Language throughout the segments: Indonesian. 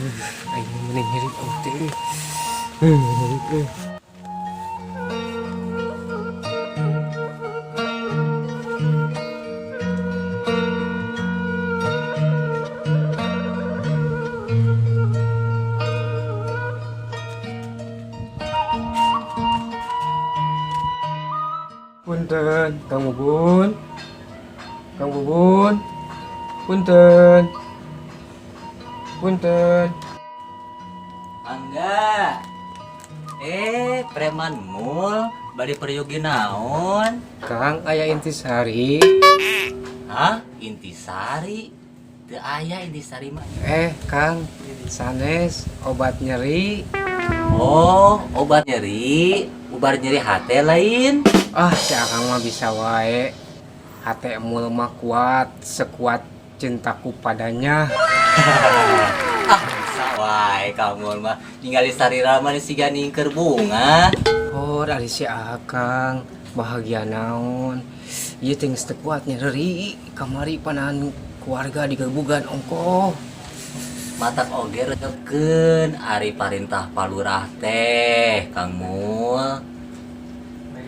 Aing mending nyeri teh. Punten, Kang Bubun. Kang Bubun. Punten. Punten. Angga. Preman mul bari peryogi naon? Kang aya intisari. Hah? Intisari? Teu aya intisari mah. Kang, sanes obat nyeri. Oh, obat nyeri. Ubar nyeri hate lain. Si Akang mah bisa wae. Hati emul mah kuat, sekuat cintaku padanya. Bisa wae kamu mah ningali sarirama ni siga ningker bunga. Dari si Akang bahagia naon. Ieu teh geus teu kuat nyeri. Kamari panahan keluarga digebugan ongkoh. Matak oge regepkeun ari parintah palurah teh Kang Mul.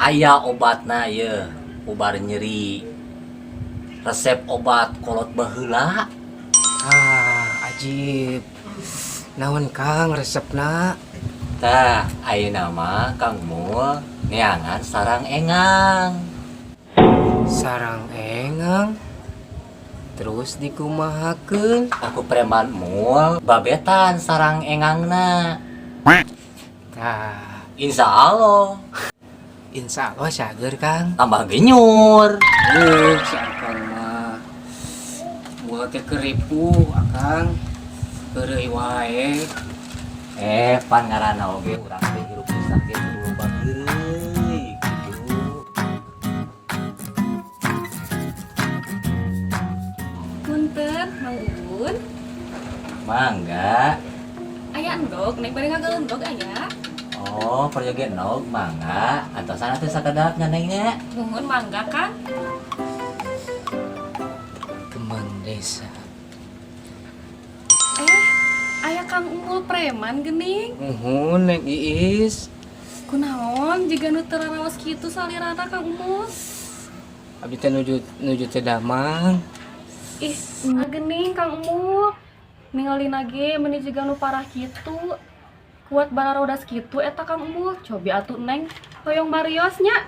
Aya obatna ye, ubar nyeri. Resep obat kolot baheula. Ajib. Naon Kang resepna? Tah, ayeuna mah Kang Mul neangan sarang engang. Sarang engang. Terus dikumahakeun. Aku preman Mul babetan sarang engangna. Insya Allah. Insya Allah sager Kang. Tambah genyur. Si Akang mah mual teh keripu Akang. Heureuy wae. Pan ngaranna oge urang teh hirup pisah ge kudu loba heureuy kitu. Punten, Mang Bubun. Mangga. Aya endog, neng bari ngagel endog aya. Oh, perjoge nog mangga. Antosan atuh sakedap nyanengnya. Nuhun mangga kan? Teman desa. Aya Kang Umul preman geuning. Nuhun Neng Iis. Kunaon jiga nu teu raraos kitu salirana Kang Umul? Abdi teh nuju teh damang. Geuning Kang Umul. Ningalina ge meuni jiga nu parah kitu. Kuat bararodas kitu eta Kang Umul. Cobi atuh Neng hoyong bariosnya.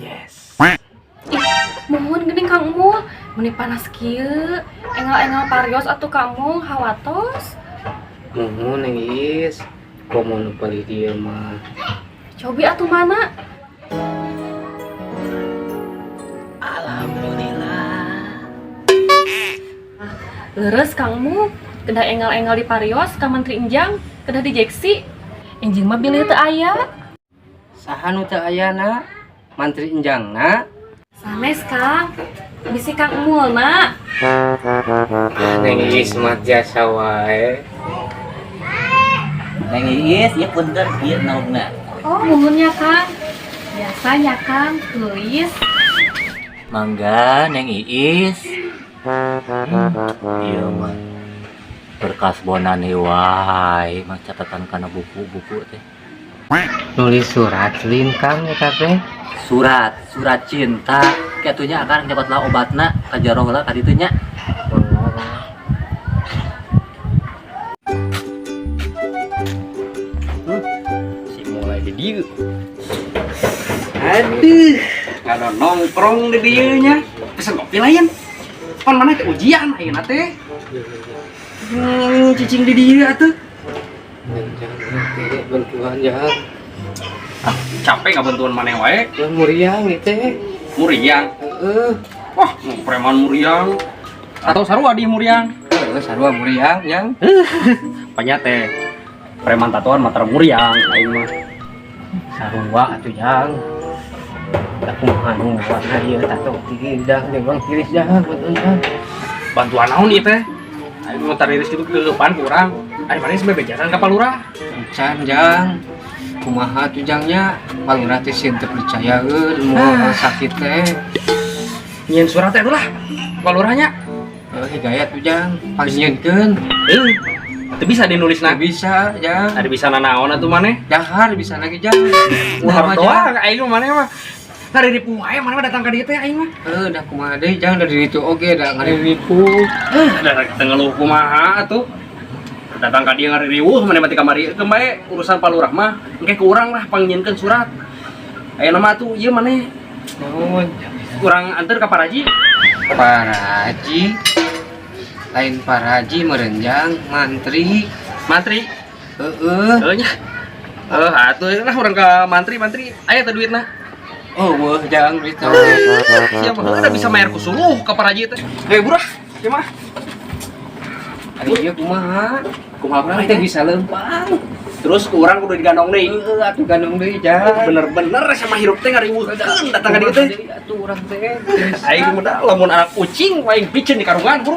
Yes. Mohon geuning Kang Umul, meuni panas kieu. Engal-engal parios atuh kamu hawatos. Nuhun Neng Iis. Komo nu palih dieu mah. Cobi atuh mana? Alhamdulillah. Leres Kangmu, kedah engal-engal di parios ka Menteri Enjang, kedah di Jeksi. Enjing mah bilih teu aya. Saha nu teu ayana? Mantri enjangna? Sanes Kang, bisi Kang Emulna. Neng Iis mah jasa wae. Neng Iis, ya punten ieu naugna. Oh, nuhunnya Kang. Biasanya Kang, tulis. Mangga Neng Iis. Iya mah berkas bonan wae mah catatan kana buku-buku teh. Nulis surat lin Kang eta teh. Surat cinta katunya akan nyebutlah obatna kajaro heula ka ditu nya. Si mulai di dieu. Aduh, kada nongkrong di dieu nya. Pesen kopi lain. Pan mana teh ujian ayeuna teh. Cicing di dieu atuh. Bantuan ya. Capek nggak bantuan mana wae? Muriang itu. Muriang. Wah, preman muriang. Atau sarua di muriang? Sarua muriang yang. Panya teh preman tatoan matra muriang aing mah. Sarua atuh yang. Aku anu warna ieu tato tidak jeung tiris jang bantuan. Bantuan naon ieu teh? Aing mah tariris kitu kegeupan ku urang. Ari manis bebejaran ka palurah. Can jang. Kumaha tuh jangnya palurah teh sieun teu percayaeun moal sakit teh. Nyieun surat teh lah. palurahnya. Gaya tuh jang panggilkeun. Teu bisa dinulisna. Bisa jang. Ada bisa nanaon atuh maneh? Dahar bisa lagi jang. Ulah doang aing mah maneh mah. Ngariripu wae maneh mah datang ka dieu teh aing mah. Dah kumaha deui jang dari itu oge da ngariripu. Da teu ngeluh kumaha atuh. Datang ka dieu ngaririweuh maneh mah ti kamari. Kembae urusan palurah mah engke ku urang lah panginkeun surat. Aya nama atuh ieu maneh. Nuhun. Urang anter ka Paraji. Paraji. Lain paraji merenjang mantri. Mantri. Heeh. Nya. Atuh lah urang ka mantri aya teh duitna. Oh, wah jang itu. Sia mah udah bisa mayar ku suluh ka Paraji teh. Burah, ieu mah. Ari ieu kumaha? Kumaha Urang teh bisa lempang. Terus urang kudu digandong deui. Heeh, atuh gandong deui jang. Bener-bener sama hirup teh ngariweuhkeun datang ka dieu teh. Atuh urang teh. Aing mah da lamun anak kucing aing piceun di karungan buru.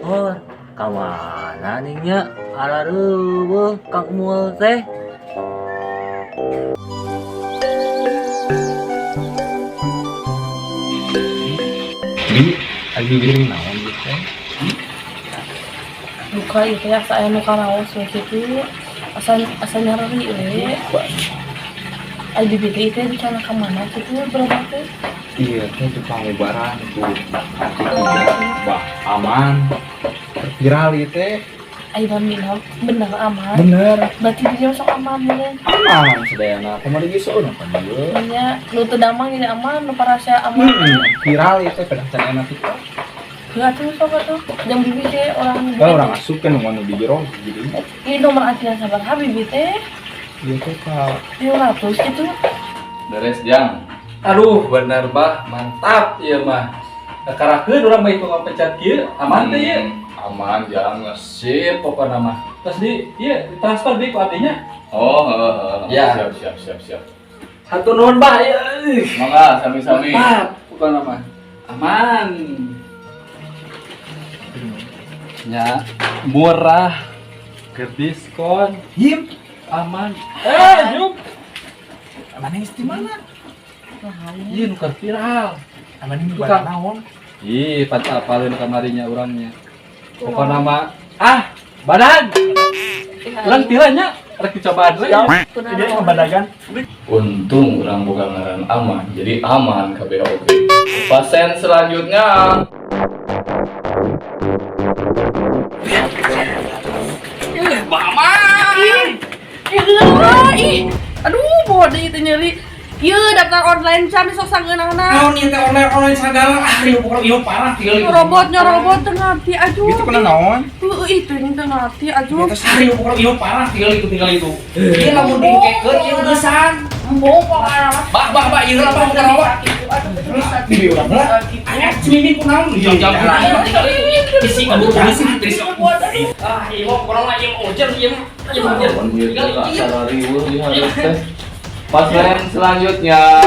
Oh, kamana nih nya? Arareueuh Kang Mul teh. Lagi gini naon gitu. Buka itu ya saya nu karaos we kitu. Asal nyari we. Ai bibit itu dicana ka mana kitu berobat teh. Iya, teh tukang lebaran itu. Wah, aman. Viral ieu teh. Ai bambina bener aman. Bener. Berarti dia sok aman bener. Aman sedayana. Kemarin geus sono kan ieu. Nya nu teu damang ini aman, nu parasa aman. Viral ieu teh pedah cenah TikTok. Gak tuh sok tuh. Jam bibit teh orang Orang asup kan nu di jero gitu. ini nomor antrian sabar bibit teh. Ieu teh ka 300 gitu. Beres jang. Aduh bener bah mantap iya mah. Karakeun urang bae tukang pecat kieu aman teh ieu. aman jang. Sip pokona mah. Terus ieu ditransfer deui ku abdinya. Oh, heeh. Ya. Siap. Hatur nuhun bah ieu. Mangga sami-sami. Mantap pokona mah. Aman. Ya, murah. Ke diskon. Him aman. Yuk. Mana di mana? Iya nuker viral. Aman ini Tukang. naon? Ih, apalin kamarinya orangnya. Pokoknya nama badan. Urang tilanya rek dicobaan we. Dia mah badagan. Untung orang bukan ngaran aman, jadi aman KBOG. Pasien selanjutnya. Aduh, body itu nyeri. Ieu daftar online can sok sangeunana. Naon ieu teh online sagala ieu parah tinggal Robot teu ngarti aduh. itu kena naon? Itu teu ngarti aduh. Terus ieu parah tinggal itu. Ieu lamun dingkekeun ieu geusan. Embong pokoknya mah. Bah ieu lah bukan awak. Terus di urang lah. Aya cimimi kunaon jam-jam isi kabut terus. Ieu kurang mah ieu ojen ieu. Pasien selanjutnya.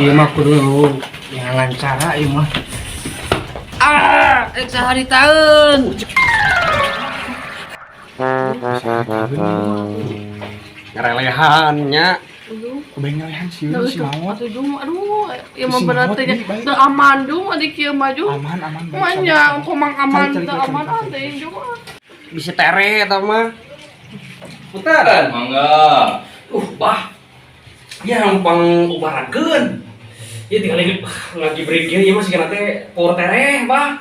Iya mah kudu ngalan cara ieu mah. Sehari tahun. Ngarelehannya. Kudu ngalehan si maot. Aduh, ya mah berarti teu aman dung adik kieu mah dung. Aman. Manya komang aman teu aman teh juga. Bisa tere eta mah. Punten. Mangga. Bah. Ya rampang ubarakeun. Ya tinggal lagi break ieu masih kana teh power tereh, bah.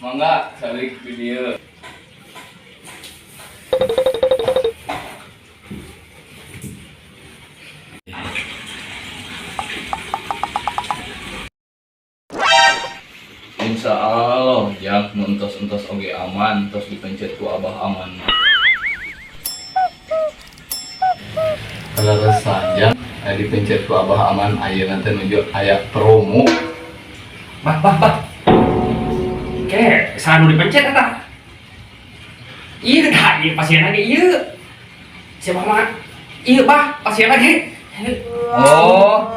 Mangga salik video. Insya Allah, yang mentos-entos oge aman, terus dipencet ku abah aman. Kalau saja, dipencet ku abah aman, ayo nanti menuju ayat promo. Bah. Oke, salah nu dipencet eta. Ieu dah ieu pasien lagi ieu. Siapa mah? Ieu bah, pasien lagi. Oh,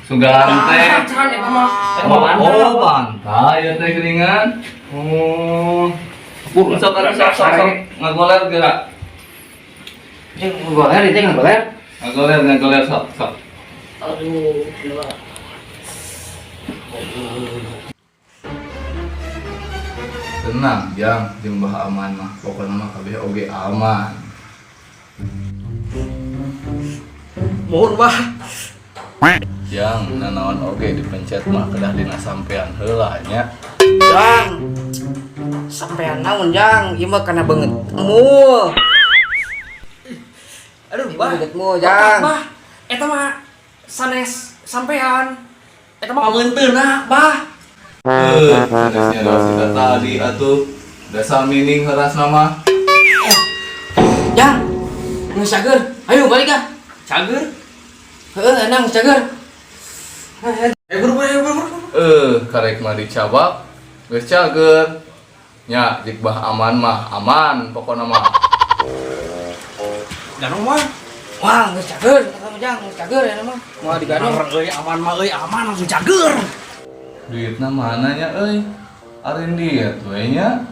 sugan teh. Can eta mah. Oh, bantai ya teh geuningan. Oh, Sok ngagoler geura. Ngagoler sok. Tenang, Jang, jeung Mbah Aman mah. Pokona mah kabeh oge aman. Mohon bah. Jang, nanaon oge dipencet mah kedah dina sampean heula nya. Jang. Sampean naon Jang? Ieu mah kana beungeutmu. Aduh, bah. Beungeutmu Jang. Bah, eta mah sanes sampean. Eta mah pameunteuna, bah. Sanesnya sida tadi atuh. Dasa mining heras nama. Jang. Geus cager. Ayo balik ah. Cager. Heeh, enang cager. Ayo buru. Karek mah dicabak. Geus cager. Nya, jik Bah Aman mah aman pokona mah. Ganong mah. Wah, geus cager. Eta mah Jang, geus cager ya mah. Moal diganong. Euy aman mah euy aman langsung cager. Duitna mana nya euy? Arin diet we nya.